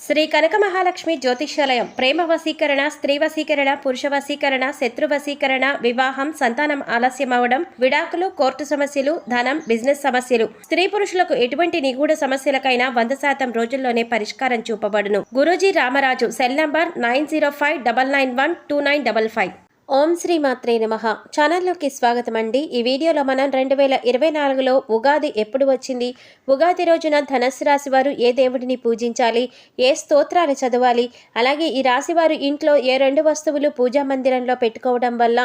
శ్రీ కనక మహాలక్ష్మి జ్యోతిష్యాలయం ప్రేమ వశీకరణ, స్త్రీ వశీకరణ, పురుష వశీకరణ, శత్రు వశీకరణ, వివాహం, సంతానం ఆలస్యం అవడం, విడాకులు, కోర్టు సమస్యలు, ధనం, బిజినెస్ సమస్యలు, స్త్రీ పురుషులకు ఎటువంటి నిగూఢ సమస్యలకైనా 100% రోజుల్లోనే పరిష్కారం చూపబడును. గురూజీ రామరాజు. Cell number 9059912955. ఓం శ్రీ మాత్రే నమః. ఛానల్లోకి స్వాగతం అండి. ఈ వీడియోలో మనం 2024లో ఉగాది ఎప్పుడు వచ్చింది, ఉగాది రోజున ధనస్సు రాశి వారు ఏ దేవుడిని పూజించాలి, ఏ స్తోత్రాలు చదవాలి, అలాగే ఈ రాశి వారు ఇంట్లో ఏ 2 వస్తువులు పూజా మందిరంలో పెట్టుకోవడం వల్ల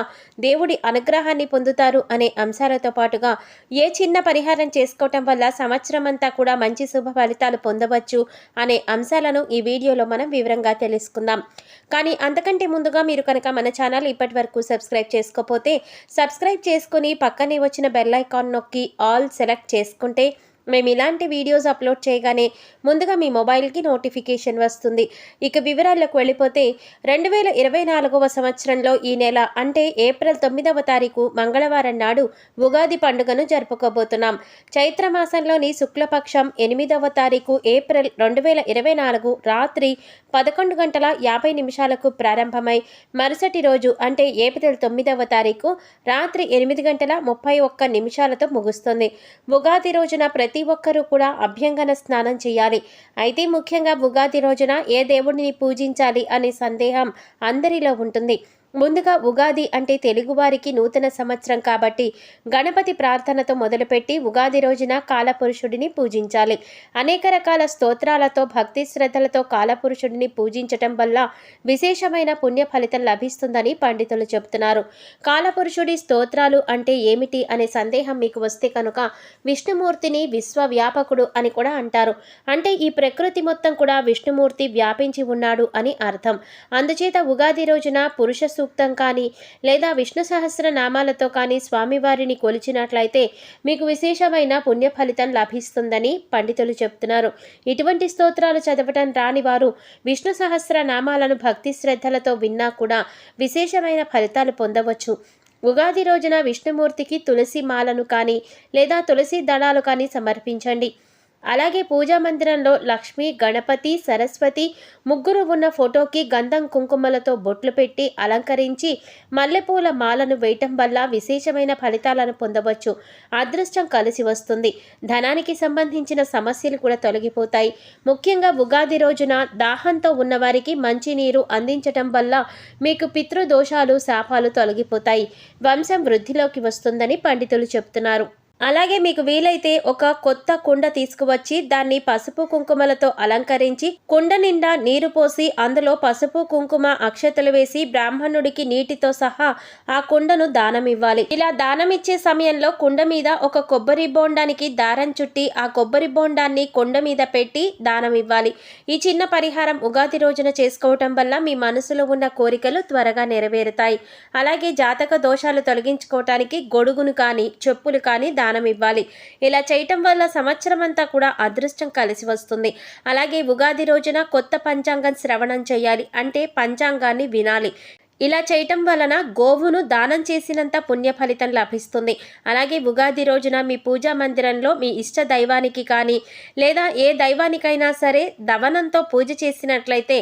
దేవుడి అనుగ్రహాన్ని పొందుతారు అనే అంశాలతో పాటుగా ఏ చిన్న పరిహారం చేసుకోవటం వల్ల సంవత్సరం అంతా కూడా మంచి శుభ ఫలితాలు పొందవచ్చు అనే అంశాలను ఈ వీడియోలో మనం వివరంగా తెలుసుకుందాం. కానీ అంతకంటే ముందుగా మీరు కనుక మన ఛానల్ ఇప్పటి వరకు సబ్స్క్రైబ్ చేసుకోకపోతే సబ్స్క్రైబ్ చేసుకుని పక్కనే వచ్చిన బెల్ ఐకాన్ నొక్కి ఆల్ సెలెక్ట్ చేసుకుంటే మేము ఇలాంటి వీడియోస్ అప్లోడ్ చేయగానే ముందుగా మీ మొబైల్కి నోటిఫికేషన్ వస్తుంది. ఇక వివరాలకు వెళ్ళిపోతే 2024వ సంవత్సరంలో ఈ నెల అంటే ఏప్రిల్ 9వ తారీఖు మంగళవారం నాడు ఉగాది పండుగను జరుపుకోబోతున్నాం. చైత్రమాసంలోని శుక్లపక్షం 8వ తారీఖు ఏప్రిల్ 2024 రాత్రి 11:50 ప్రారంభమై మరుసటి రోజు అంటే ఏప్రిల్ 9వ తారీఖు రాత్రి 8:31 ముగుస్తుంది. ఉగాది రోజున ప్రతి ఒక్కరూ కూడా అభ్యంగన స్నానం చేయాలి. అయితే ముఖ్యంగా ఉగాది రోజున ఏ దేవుడిని పూజించాలి అనే సందేహం అందరిలో ఉంటుంది. ముందుగా ఉగాది అంటే తెలుగువారికి నూతన సంవత్సరం కాబట్టి గణపతి ప్రార్థనతో మొదలుపెట్టి ఉగాది రోజున కాలపురుషుడిని పూజించాలి. అనేక రకాల స్తోత్రాలతో భక్తి శ్రద్ధలతో కాలపురుషుడిని పూజించటం వల్ల విశేషమైన పుణ్య ఫలితం లభిస్తుందని పండితులు చెబుతున్నారు. కాలపురుషుడి స్తోత్రాలు అంటే ఏమిటి అనే సందేహం మీకు వస్తే కనుక విష్ణుమూర్తిని విశ్వవ్యాపకుడు అని కూడా అంటారు. అంటే ఈ ప్రకృతి మొత్తం కూడా విష్ణుమూర్తి వ్యాపించి ఉన్నాడు అని అర్థం. అందుచేత ఉగాది రోజున పురుష సూక్తం కానీ లేదా విష్ణు సహస్ర నామాలతో కానీ స్వామివారిని కొలిచినట్లయితే మీకు విశేషమైన పుణ్య ఫలితం లభిస్తుందని పండితులు చెప్తున్నారు. ఇటువంటి స్తోత్రాలు చదవటం రాని వారు విష్ణు సహస్ర నామాలను భక్తి శ్రద్ధలతో విన్నా కూడా విశేషమైన ఫలితాలు పొందవచ్చు. ఉగాది రోజున విష్ణుమూర్తికి తులసి మాలను కానీ లేదా తులసి దళాలు కానీ సమర్పించండి. అలాగే పూజా మందిరంలో లక్ష్మి, గణపతి, సరస్వతి ముగ్గురు ఉన్న ఫోటోకి గంధం కుంకుమలతో బొట్లు పెట్టి అలంకరించి మల్లెపూల మాలను వేయటం వల్ల విశేషమైన ఫలితాలను పొందవచ్చు. అదృష్టం కలిసి వస్తుంది. ధనానికి సంబంధించిన సమస్యలు కూడా తొలగిపోతాయి. ముఖ్యంగా ఉగాది రోజున దాహంతో ఉన్నవారికి మంచినీరు అందించటం వల్ల మీకు పితృదోషాలు, శాపాలు తొలగిపోతాయి. వంశం వృద్ధిలోకి వస్తుందని పండితులు చెప్తున్నారు. అలాగే మీకు వీలైతే ఒక కొత్త కుండ తీసుకువచ్చి దాన్ని పసుపు కుంకుమలతో అలంకరించి కుండ నిండా నీరు పోసి అందులో పసుపు కుంకుమ అక్షతలు వేసి బ్రాహ్మణుడికి నీటితో సహా ఆ కుండను దానం ఇవ్వాలి. ఇలా దానం ఇచ్చే సమయంలో కుండ మీద ఒక కొబ్బరి బోండానికి దారం చుట్టి ఆ కొబ్బరి బోండాన్ని కుండ మీద పెట్టి దానం ఇవ్వాలి. ఈ చిన్న పరిహారం ఉగాది రోజున చేసుకోవటం వల్ల మీ మనసులో ఉన్న కోరికలు త్వరగా నెరవేరుతాయి. అలాగే జాతక దోషాలు తొలగించుకోవటానికి గొడుగును కానీ చెప్పులు కానీ దానం ఇవ్వాలి. ఇలా చేయటం వల్ల సంవత్సరం అంతా కూడా అదృష్టం కలిసి వస్తుంది. అలాగే ఉగాది రోజున కొత్త పంచాంగం శ్రవణం చేయాలి. అంటే పంచాంగాన్ని వినాలి. ఇలా చేయటం వలన గోవును దానం చేసినంత పుణ్య ఫలితం లభిస్తుంది. అలాగే ఉగాది రోజున మీ పూజా మందిరంలో మీ ఇష్ట దైవానికి కానీ లేదా ఏ దైవానికైనా సరే దవనంతో పూజ చేసినట్లయితే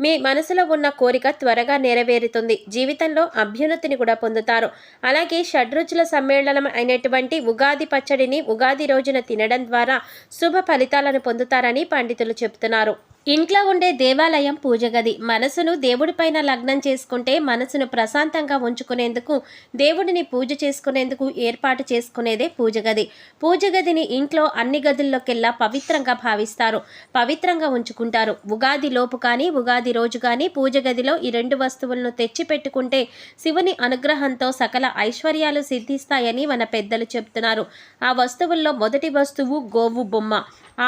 మీ మనసులో ఉన్న కోరిక త్వరగా నెరవేరుతుంది. జీవితంలో అభ్యున్నతిని కూడా పొందుతారు. అలాగే షడ్రుచుల సమ్మేళనం అయినటువంటి ఉగాది పచ్చడిని ఉగాది రోజున తినడం ద్వారా శుభ ఫలితాలను పొందుతారని పండితులు చెబుతున్నారు. ఇంట్లో ఉండే దేవాలయం పూజ గది. మనసును దేవుడిపైన లగ్నం చేసుకుంటే మనసును ప్రశాంతంగా ఉంచుకునేందుకు దేవుడిని పూజ చేసుకునేందుకు ఏర్పాటు చేసుకునేదే పూజ గది. పూజ గదిని ఇంట్లో అన్ని గదుల్లోకెల్లా పవిత్రంగా భావిస్తారు, పవిత్రంగా ఉంచుకుంటారు. ఉగాది లోపు కానీ ఉగాది రోజు కానీ పూజ గదిలో ఈ 2 వస్తువులను తెచ్చి పెట్టుకుంటే శివుని అనుగ్రహంతో సకల ఐశ్వర్యాలు సిద్ధిస్తాయని మన పెద్దలు చెప్తున్నారు. ఆ వస్తువుల్లో మొదటి వస్తువు గోవు బొమ్మ.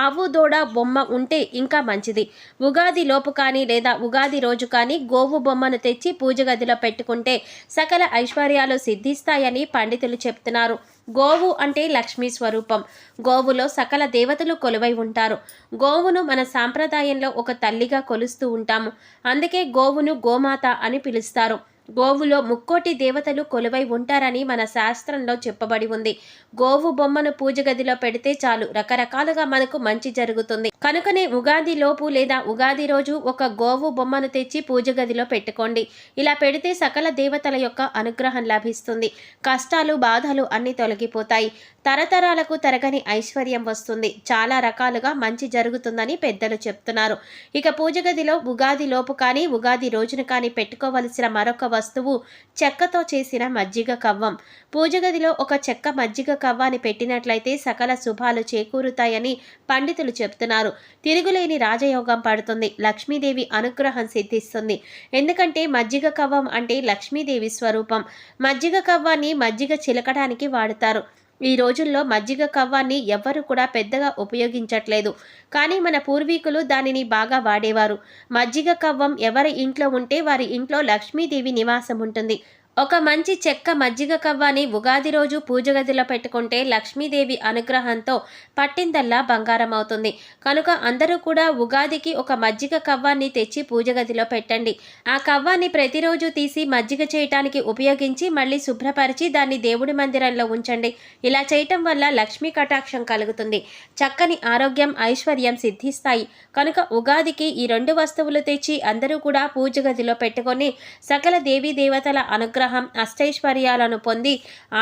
ఆవు దూడ బొమ్మ ఉంటే ఇంకా మంచిది. ఉగాది లోపు కానీ లేదా ఉగాది రోజు కానీ గోవు బొమ్మను తెచ్చి పూజ గదిలో పెట్టుకుంటే సకల ఐశ్వర్యాలు సిద్ధిస్తాయని పండితులు చెప్తున్నారు. గోవు అంటే లక్ష్మీ స్వరూపం. గోవులో సకల దేవతలు కొలువై ఉంటారు. గోవును మన సాంప్రదాయంలో ఒక తల్లిగా కొలుస్తూ ఉంటాము. అందుకే గోవును గోమాత అని పిలుస్తారు. గోవులో ముక్కోటి దేవతలు కొలువై ఉంటారని మన శాస్త్రంలో చెప్పబడి ఉంది. గోవు బొమ్మను పూజ గదిలో పెడితే చాలు రకరకాలుగా మనకు మంచి జరుగుతుంది. కనుకనే ఉగాది లోపు లేదా ఉగాది రోజు ఒక గోవు బొమ్మను తెచ్చి పూజ గదిలో పెట్టుకోండి. ఇలా పెడితే సకల దేవతల యొక్క అనుగ్రహం లభిస్తుంది. కష్టాలు బాధలు అన్నీ తొలగిపోతాయి. తరతరాలకు తరగని ఐశ్వర్యం వస్తుంది. చాలా రకాలుగా మంచి జరుగుతుందని పెద్దలు చెప్తున్నారు. ఇక పూజ గదిలో ఉగాది లోపు కానీ ఉగాది రోజున కానీ పెట్టుకోవలసిన మరొక వస్తువు చెక్కతో చేసిన మజ్జిగ కవ్వం. పూజ గదిలో ఒక చెక్క మజ్జిగ కవ్వాన్ని పెట్టినట్లయితే సకల శుభాలు చేకూరుతాయని పండితులు చెప్తున్నారు. తిరుగులేని రాజయోగం పడుతుంది. లక్ష్మీదేవి అనుగ్రహం సిద్ధిస్తుంది. ఎందుకంటే మజ్జిగ కవ్వం అంటే లక్ష్మీదేవి స్వరూపం. మజ్జిగ కవ్వాన్ని మజ్జిగ చిలకడానికి వాడతారు. ఈ రోజుల్లో మజ్జిగ కవ్వాన్ని ఎవ్వరూ కూడా పెద్దగా ఉపయోగించట్లేదు. కానీ మన పూర్వీకులు దానిని బాగా వాడేవారు. మజ్జిగ కవ్వం ఎవరి ఇంట్లో ఉంటే వారి ఇంట్లో లక్ష్మీదేవి నివాసం ఉంటుంది. ఒక మంచి చెక్క మజ్జిగ కవ్వాని ఉగాది రోజు పూజ గదిలో పెట్టుకుంటే లక్ష్మీదేవి అనుగ్రహంతో పట్టిందల్లా బంగారం అవుతుంది. కనుక అందరూ కూడా ఉగాదికి ఒక మజ్జిగ కవ్వాన్ని తెచ్చి పూజ గదిలో పెట్టండి. ఆ కవ్వాన్ని ప్రతిరోజు తీసి మజ్జిగ చేయటానికి ఉపయోగించి మళ్ళీ శుభ్రపరిచి దాన్ని దేవుడి మందిరంలో ఉంచండి. ఇలా చేయటం వల్ల లక్ష్మీ కటాక్షం కలుగుతుంది. చక్కని ఆరోగ్యం ఐశ్వర్యం సిద్ధిస్తాయి. కనుక ఉగాదికి ఈ 2 వస్తువులు తెచ్చి అందరూ కూడా పూజ గదిలో పెట్టుకొని సకల దేవీ దేవతల అనుగ్రహం అష్టైశ్వర్యాలను పొంది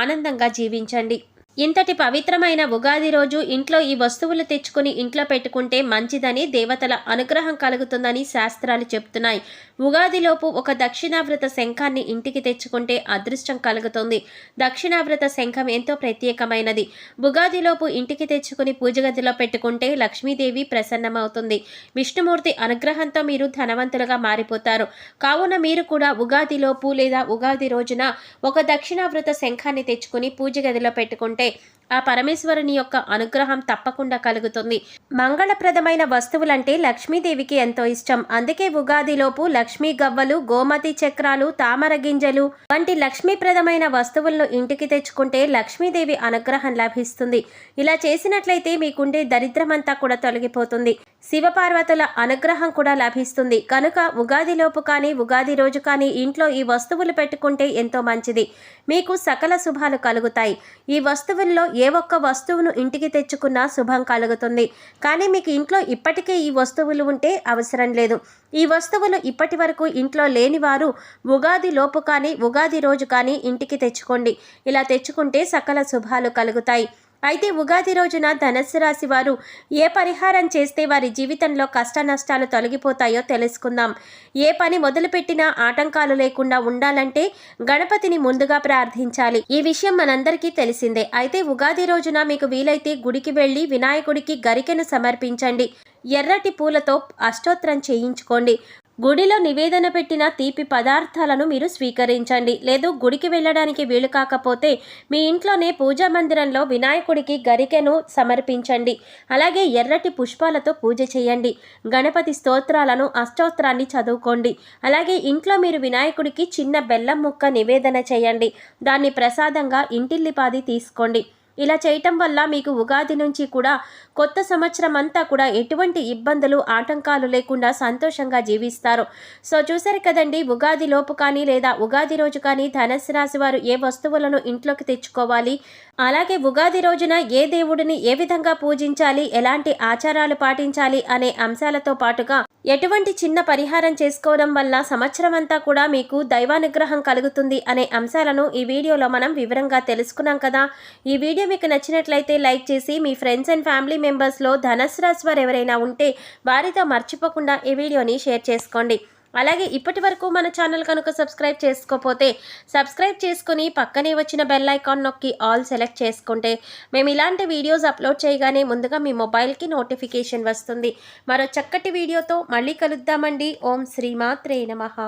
ఆనందంగా జీవించండి. ఇంతటి పవిత్రమైన ఉగాది రోజు ఇంట్లో ఈ వస్తువులు తెచ్చుకుని ఇంట్లో పెట్టుకుంటే మంచిదని, దేవతల అనుగ్రహం కలుగుతుందని శాస్త్రాలు చెప్తున్నాయి. ఉగాదిలోపు ఒక దక్షిణావృత శంఖాన్ని ఇంటికి తెచ్చుకుంటే అదృష్టం కలుగుతుంది. దక్షిణావృత శంఖం ఎంతో ప్రత్యేకమైనది. ఉగాదిలోపు ఇంటికి తెచ్చుకుని పూజ గదిలో పెట్టుకుంటే లక్ష్మీదేవి ప్రసన్నమవుతుంది. విష్ణుమూర్తి అనుగ్రహంతో మీరు ధనవంతులుగా మారిపోతారు. కావున మీరు కూడా ఉగాదిలోపు లేదా ఉగాది రోజున ఒక దక్షిణావృత శంఖాన్ని తెచ్చుకుని పూజ గదిలో పెట్టుకుంటే ఆ పరమేశ్వరుని యొక్క అనుగ్రహం తప్పకుండా కలుగుతుంది. మంగళప్రదమైన వస్తువులంటే లక్ష్మీదేవికి ఎంతో ఇష్టం. అందుకే ఉగాదిలోపు లక్ష్మీ గవ్వలు, గోమతి చక్రాలు, తామర గింజలు వంటి లక్ష్మీప్రదమైన వస్తువులను ఇంటికి తెచ్చుకుంటే లక్ష్మీదేవి అనుగ్రహం లభిస్తుంది. ఇలా చేసినట్లయితే మీకుండే దరిద్రమంతా కూడా తొలగిపోతుంది. శివపార్వతుల అనుగ్రహం కూడా లభిస్తుంది. కనుక ఉగాదిలోపు కానీ ఉగాది రోజు కానీ ఇంట్లో ఈ వస్తువులు పెట్టుకుంటే ఎంతో మంచిది. మీకు సకల శుభాలు కలుగుతాయి. ఈ వస్తువుల్లో ఏ ఒక్క వస్తువును ఇంటికి తెచ్చుకున్నా శుభం కలుగుతుంది. కానీ మీకు ఇంట్లో ఇప్పటికే ఈ వస్తువులు ఉంటే అవసరం లేదు. ఈ వస్తువులు ఇప్పటి వరకు ఇంట్లో లేని వారు ఉగాది లోపు కానీ ఉగాది రోజు కానీ ఇంటికి తెచ్చుకోండి. ఇలా తెచ్చుకుంటే సకల శుభాలు కలుగుతాయి. అయితే ఉగాది రోజున ధనుస్సు రాశి వారు ఏ పరిహారం చేస్తే వారి జీవితంలో కష్ట నష్టాలు తొలగిపోతాయో తెలుసుకుందాం. ఏ పని మొదలుపెట్టినా ఆటంకాలు లేకుండా ఉండాలంటే గణపతిని ముందుగా ప్రార్థించాలి. ఈ విషయం మనందరికీ తెలిసిందే. అయితే ఉగాది రోజున మీకు వీలైతే గుడికి వెళ్ళి వినాయకుడికి గరికెను సమర్పించండి. ఎర్రటి పూలతో అష్టోత్తరం చేయించుకోండి. గుడిలో నివేదన పెట్టిన తీపి పదార్థాలను మీరు స్వీకరించండి. లేదు గుడికి వెళ్ళడానికి వీలు కాకపోతే మీ ఇంట్లోనే పూజా మందిరంలో వినాయకుడికి గరికెను సమర్పించండి. అలాగే ఎర్రటి పుష్పాలతో పూజ చేయండి. గణపతి స్తోత్రాలను అష్టోత్తరాన్ని చదువుకోండి. అలాగే ఇంట్లో మీరు వినాయకుడికి చిన్న బెల్లం ముక్క నివేదన చేయండి. దాన్ని ప్రసాదంగా ఇంటిల్లిపాది తీసుకోండి. ఇలా చేయటం వల్ల మీకు ఉగాది నుంచి కూడా కొత్త సంవత్సరం అంతా కూడా ఎటువంటి ఇబ్బందులు ఆటంకాలు లేకుండా సంతోషంగా జీవిస్తారు. సో చూసారు కదండి, ఉగాది లోపు కానీ లేదా ఉగాది రోజు కానీ ధనుస్సు రాశి వారు ఏ వస్తువులను ఇంట్లోకి తెచ్చుకోవాలి, అలాగే ఉగాది రోజున ఏ దేవుడిని ఏ విధంగా పూజించాలి, ఎలాంటి ఆచారాలు పాటించాలి అనే అంశాలతో పాటుగా ఎటువంటి చిన్న పరిహారం చేసుకోవడం వల్ల సంవత్సరం అంతా కూడా మీకు దైవానుగ్రహం కలుగుతుంది అనే అంశాలను ఈ వీడియోలో మనం వివరంగా తెలుసుకున్నాం కదా. ఈ వీడియో మీకు నచ్చినట్లయితే లైక్ చేసి మీ ఫ్రెండ్స్ అండ్ ఫ్యామిలీ మెంబర్స్లో ధనుస్సు రాశి వారు ఎవరైనా ఉంటే వారితో మర్చిపోకుండా ఈ వీడియోని షేర్ చేసుకోండి. అలాగే ఇప్పటి వరకు మన ఛానల్ కనుక సబ్స్క్రైబ్ చేసుకోకపోతే సబ్స్క్రైబ్ చేసుకుని పక్కనే వచ్చిన బెల్ ఐకాన్ నొక్కి ఆల్ సెలెక్ట్ చేసుకుంటే మేము ఇలాంటి వీడియోస్ అప్లోడ్ చేయగానే ముందుగా మీ మొబైల్కి నోటిఫికేషన్ వస్తుంది. మరో చక్కటి వీడియోతో మళ్ళీ కలుద్దామండి. ఓం శ్రీమాత్రే నమః.